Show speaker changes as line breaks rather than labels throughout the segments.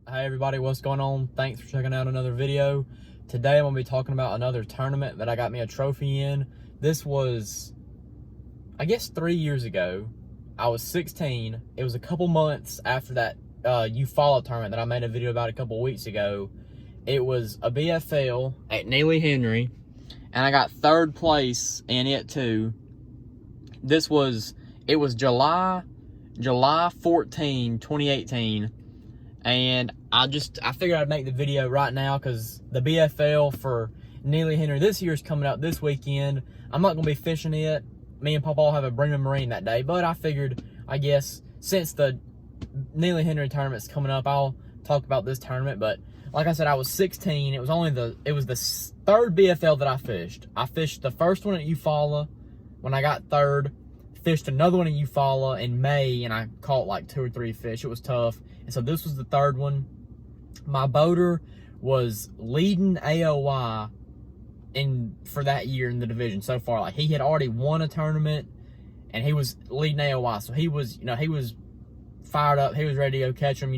Hey everybody, what's going on? Thanks for checking out another video. Today I'm going to be talking about another tournament that I got me a trophy in. This was, I guess, 3 years ago. I was 16. It was a couple months after that Eufaula tournament that I made a video about a couple weeks ago. It was a BFL at Neely Henry, and I got third place in it too. It was July 14, 2018. And I figured I'd make the video right now because the BFL for Neely Henry this year is coming up this weekend. I'm not going to be fishing it. Me and Papa will have a Bremen Marine that day. But I figured, I guess, since the Neely Henry tournament's coming up, I'll talk about this tournament. But like I said, I was 16. It was the third BFL that I fished. I fished the first one at Eufaula when I got third. Fished another one at Eufaula in May, and I caught like 2 or 3 fish. It was tough. And so this was the third one. My boater was leading AOY for that year in the division so far. Like, he had already won a tournament, and he was leading AOY. So he was, he was fired up. He was ready to go catch them,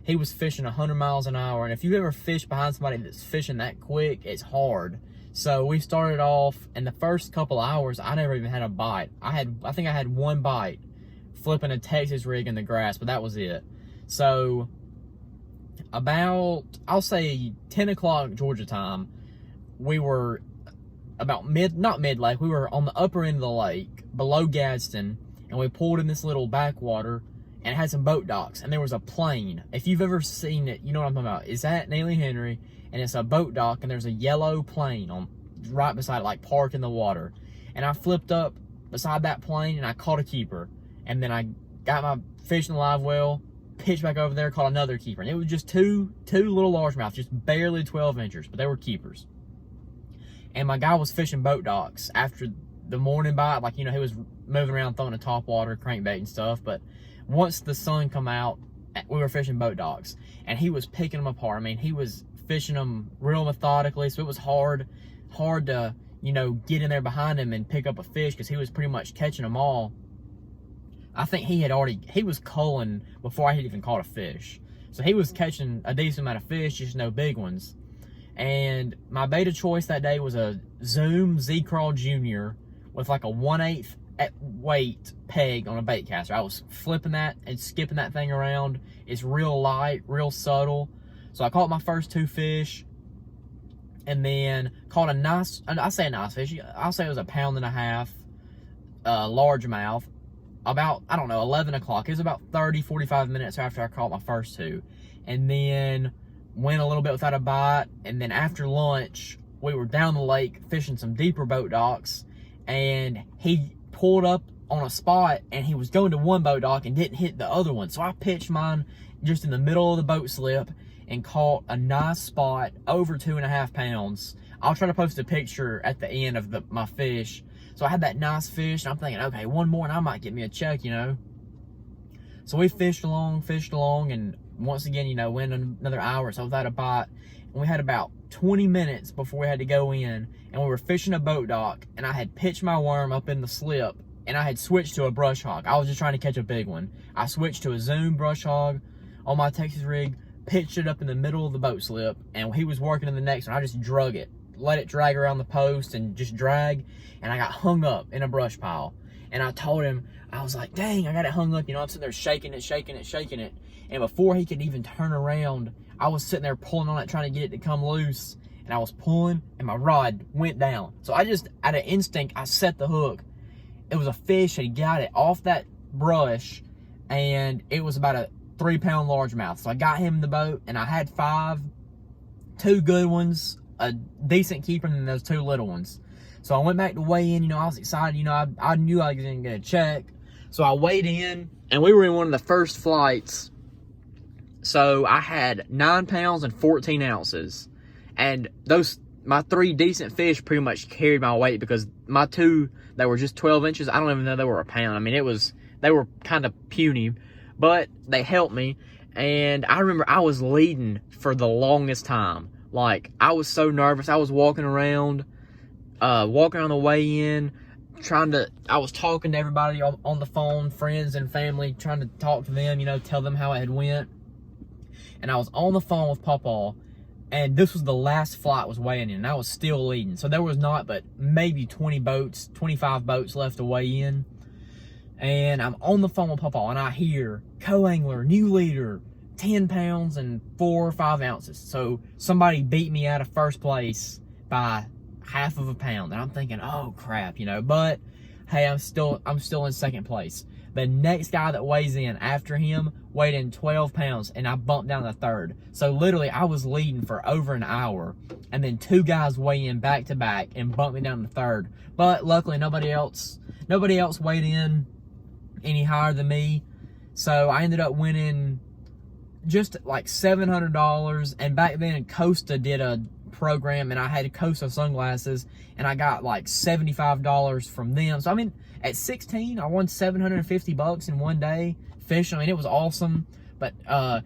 He was fishing 100 miles an hour. And if you ever fish behind somebody that's fishing that quick, it's hard. So we started off, and the first couple hours, I never even had a bite. I think I had one bite flipping a Texas rig in the grass, but that was it. So about, I'll say 10 o'clock Georgia time, we were about not mid-lake, we were on the upper end of the lake, below Gadsden, and we pulled in this little backwater, and it had some boat docks, and there was a plane. If you've ever seen it, you know what I'm talking about. It's at Neely Henry, and it's a boat dock, and there's a yellow plane right beside it, like parked in the water. And I flipped up beside that plane, and I caught a keeper. And then I got my fish in the live well, pitched back over there, caught another keeper. And it was just two little largemouths, just barely 12 inches, but they were keepers. And my guy was fishing boat docks after the morning bite. Like, he was moving around throwing a top water, crankbait and stuff. But once the sun come out, we were fishing boat docks. And he was picking them apart. I mean, he was fishing them real methodically, so it was hard to, get in there behind him and pick up a fish because he was pretty much catching them all. I think he was culling before I had even caught a fish. So he was catching a decent amount of fish, just no big ones. And my bait of choice that day was a Zoom Z-Crawl Jr. with like a 1/8 weight peg on a bait caster. I was flipping that and skipping that thing around. It's real light, real subtle. So I caught my first 2 fish, and then caught a nice, I say a nice fish, I'll say it was 1.5 pounds, largemouth, about, 11 o'clock. It was about 30, 45 minutes after I caught my first 2. And then went a little bit without a bite, and then after lunch, we were down the lake fishing some deeper boat docks, and he pulled up on a spot, and he was going to one boat dock and didn't hit the other one. So I pitched mine just in the middle of the boat slip and caught a nice spot over 2.5 pounds. I'll try to post a picture at the end of my fish. So I had that nice fish, and I'm thinking, okay, one more and I might get me a check, So we fished along, and once again, went another hour or so without a bite. And we had about 20 minutes before we had to go in, and we were fishing a boat dock, and I had pitched my worm up in the slip, and I had switched to a brush hog. I was just trying to catch a big one. I switched to a Zoom brush hog on my Texas rig, pitched it up in the middle of the boat slip, and he was working in the next one. I just drug it, let it drag around the post and just drag, and I got hung up in a brush pile. And I told him, I was like, dang, I got it hung up. I'm sitting there shaking it. And before he could even turn around, I was sitting there pulling on it, trying to get it to come loose. And I was pulling, and my rod went down. So I just, out of instinct, I set the hook. It was a fish, and he got it off that brush, and it was about a 3-pound largemouth. So I got him in the boat, and I had 5, 2 good ones, a decent keeper, and then those 2 little ones. So I went back to weigh in. I was excited. I knew I was going to get a check. So I weighed in, and we were in one of the first flights. So I had 9 pounds and 14 ounces. And my 3 decent fish pretty much carried my weight, because my 2 that were just 12 inches, I don't even know they were a pound. I mean, they were kind of puny, but they helped me. And I remember I was leading for the longest time. Like, I was so nervous. I was walking around the way in, I was talking to everybody on the phone, friends and family, trying to talk to them, tell them how it had went. and I was on the phone with Pawpaw, and this was the last flight was weighing in, and I was still leading. So there was not but maybe 20 boats, 25 boats left to weigh in. And I'm on the phone with Pawpaw, and I hear co-angler, new leader, 10 pounds and 4 or 5 ounces. So somebody beat me out of first place by half of a pound. And I'm thinking, oh crap, you know, but hey, I'm still in second place. The next guy that weighs in after him weighed in 12 pounds, and I bumped down to third. So literally I was leading for over an hour, and then 2 guys weigh in back to back and bumped me down to third. But luckily nobody else weighed in any higher than me. So I ended up winning just like $700. And back then Costa did a program, and I had Costa sunglasses, and I got like $75 from them. So I mean, at 16 I won $750 in one day fishing. I mean, it was awesome. But I'll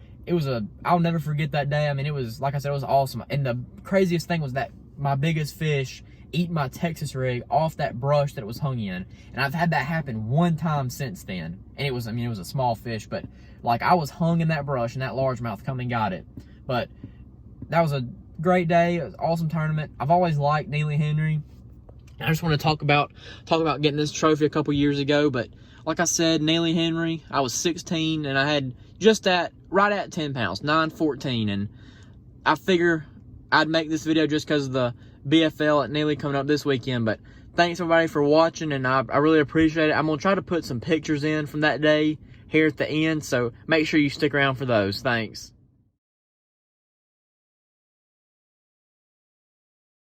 never forget that day. I mean, it was, like I said, it was awesome. And the craziest thing was that my biggest fish eat my Texas rig off that brush that it was hung in. And I've had that happen one time since then. And it was, I mean, it was a small fish, but like I was hung in that brush, and that largemouth come and got it. But that was a great day. It was an awesome tournament. I've always liked Neely Henry. I just want to talk about getting this trophy a couple years ago. But like I said, Neely Henry, I was 16, and I had right at 10 pounds, 9.14. And I figure I'd make this video just because of the BFL at Neely coming up this weekend. But thanks everybody for watching, and I really appreciate it. I'm going to try to put some pictures in from that day here at the end, so make sure you stick around for those. Thanks.